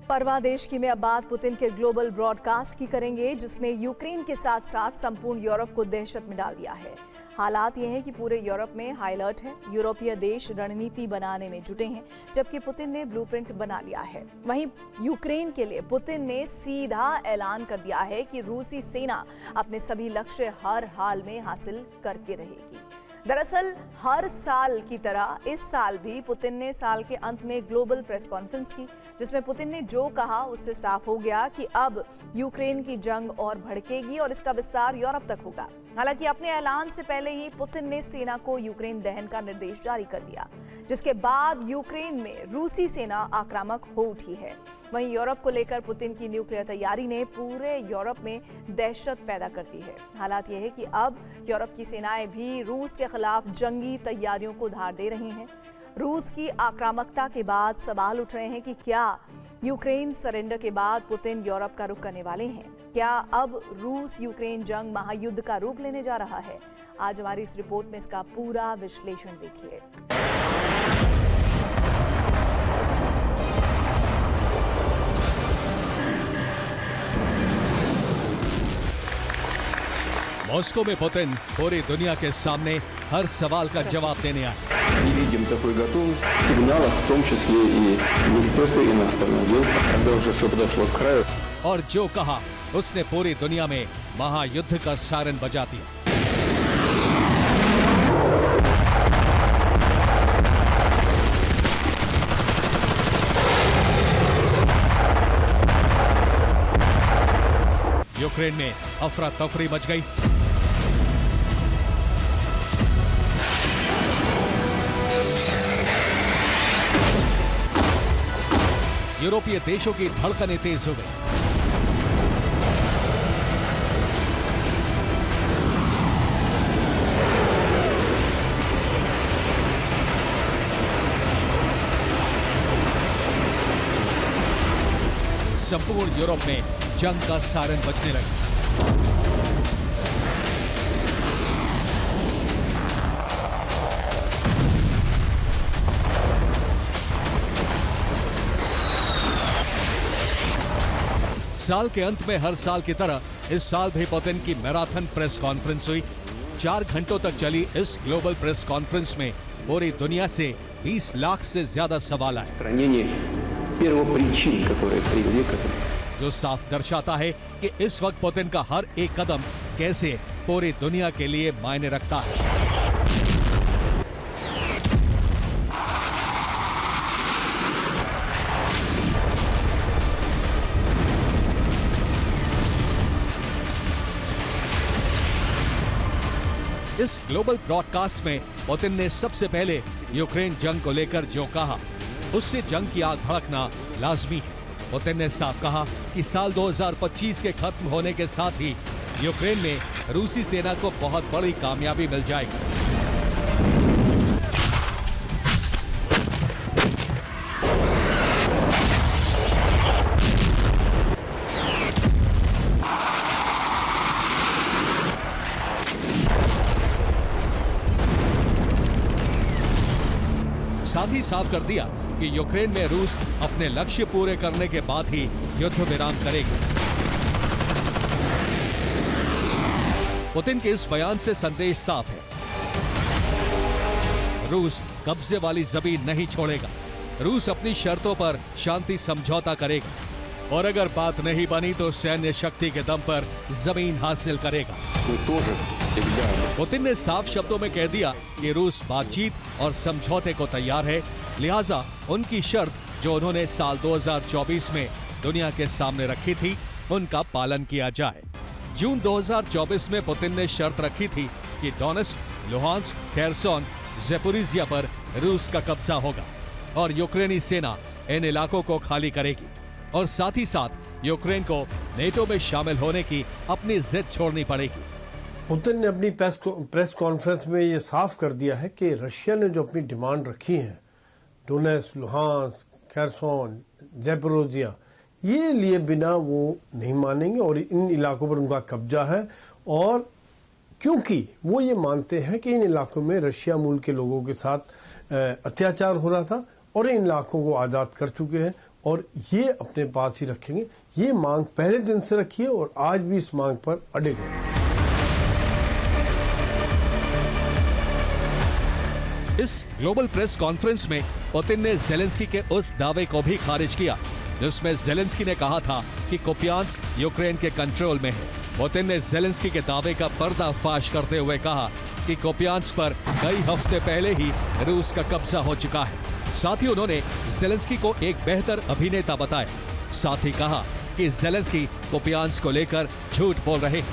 परवाह देश की में अब बात पुतिन के ग्लोबल ब्रॉडकास्ट की करेंगे, जिसने यूक्रेन के साथ साथ संपूर्ण यूरोप को दहशत में डाल दिया है। हालात ये हैं कि पूरे यूरोप में हाई अलर्ट है। यूरोपीय देश रणनीति बनाने में जुटे हैं, जबकि पुतिन ने ब्लूप्रिंट बना लिया है। वहीं यूक्रेन के लिए पुतिन ने सीधा ऐलान कर दिया है कि रूसी सेना अपने सभी लक्ष्य हर हाल में हासिल करके रहेगी। दरअसल हर साल की तरह इस साल भी पुतिन ने साल के अंत में ग्लोबल प्रेस कॉन्फ्रेंस की, जिसमें पुतिन ने जो कहा उससे साफ हो गया कि अब यूक्रेन की जंग और भड़केगी और इसका विस्तार यूरोप तक होगा। हालांकि अपने ऐलान से पहले ही पुतिन ने सेना को यूक्रेन दहन का निर्देश जारी कर दिया, जिसके बाद यूक्रेन में रूसी सेना आक्रामक हो उठी है। वहीं यूरोप को लेकर पुतिन की न्यूक्लियर तैयारी ने पूरे यूरोप में दहशत पैदा कर दी है। हालात यह है कि अब यूरोप की सेनाएं भी रूस के खिलाफ जंगी तैयारियों को धार दे रही हैं। रूस की आक्रामकता के बाद सवाल उठ रहे हैं कि क्या यूक्रेन सरेंडर के बाद पुतिन यूरोप का रुख करने वाले हैं? क्या अब रूस यूक्रेन जंग महायुद्ध का रूप लेने जा रहा है? आज हमारी इस रिपोर्ट में इसका पूरा विश्लेषण देखिए। मॉस्को में पुतिन पूरी दुनिया के सामने हर सवाल का जवाब देने आए। Не видим такой готовности сигналов, в том числе и не просто иностранных дел, когда уже все подошло к краю. और जो कहा उसने पूरी दुनिया में महायुद्ध का सायरन बजा दिया। यूक्रेन में अफरा तफरी मच गई। यूरोपीय देशों की धड़कनें तेज हो गई। संपूर्ण यूरोप में जंग का सायरन बजने लगा। साल के अंत में हर साल की तरह इस साल भी पुतिन की मैराथन प्रेस कॉन्फ्रेंस हुई। 4 घंटों तक चली इस ग्लोबल प्रेस कॉन्फ्रेंस में पूरी दुनिया से 20 लाख से ज्यादा सवाल आए, जो साफ दर्शाता है कि इस वक्त पुतिन का हर एक कदम कैसे पूरी दुनिया के लिए मायने रखता है। इस ग्लोबल ब्रॉडकास्ट में पुतिन ने सबसे पहले यूक्रेन जंग को लेकर जो कहा उससे जंग की आग भड़कना लाजमी है। पुतिन ने साफ कहा कि साल 2025 के खत्म होने के साथ ही यूक्रेन में रूसी सेना को बहुत बड़ी कामयाबी मिल जाएगी। साथ ही साफ कर दिया कि यूक्रेन में रूस अपने लक्ष्य पूरे करने के बाद ही युद्ध विराम करेगी। पुतिन के इस बयान से संदेश साफ है, रूस कब्जे वाली जमीन नहीं छोड़ेगा। रूस अपनी शर्तों पर शांति समझौता करेगा और अगर बात नहीं बनी तो सैन्य शक्ति के दम पर जमीन हासिल करेगा। पुतिन ने साफ शब्दों में कह दिया कि रूस बातचीत और समझौते को तैयार है, लिहाजा उनकी शर्त जो उन्होंने साल 2024 में दुनिया के सामने रखी थी उनका पालन किया जाए। जून 2024 में पुतिन ने शर्त रखी थी कि डोनेट्स्क, लुहांस्क, खेरसोन, ज़ेपोरिज़िया पर रूस का कब्जा होगा और यूक्रेनी सेना इन इलाकों को खाली करेगी और साथ ही साथ यूक्रेन को नेटो में शामिल होने की अपनी जिद छोड़नी पड़ेगी। पुतिन ने अपनी प्रेस कॉन्फ्रेंस में ये साफ कर दिया है कि रशिया ने जो अपनी डिमांड रखी है, डोनेट्स्क, लुहांस्क, खेरसोन, ज़ेपोरिज़िया, ये लिए बिना वो नहीं मानेंगे और इन इलाकों पर उनका कब्जा है। और क्योंकि वो ये मानते हैं कि इन इलाकों में रशिया मूल के लोगों के साथ अत्याचार हो रहा था और इन इलाकों को आज़ाद कर चुके हैं और ये अपने पास ही रखेंगे। ये मांग पहले दिन से रखी है और आज भी इस मांग पर अड़े हैं। इस ग्लोबल प्रेस कॉन्फ्रेंस में पुतिन ने जेलेंस्की के उस दावे को भी खारिज किया जिसमें जेलेंस्की ने कहा था कि कुपियांस्क यूक्रेन के कंट्रोल में है। पुतिन ने जेलेंस्की के दावे का पर्दाफाश करते हुए कहा कि कुपियांस्क पर कई हफ्ते पहले ही रूस का कब्जा हो चुका है। साथ ही उन्होंने जेलेंस्की को एक बेहतर अभिनेता बताया। साथ ही कहा कि जेलेंस्की कुपियांस्क को लेकर झूठ बोल रहे हैं।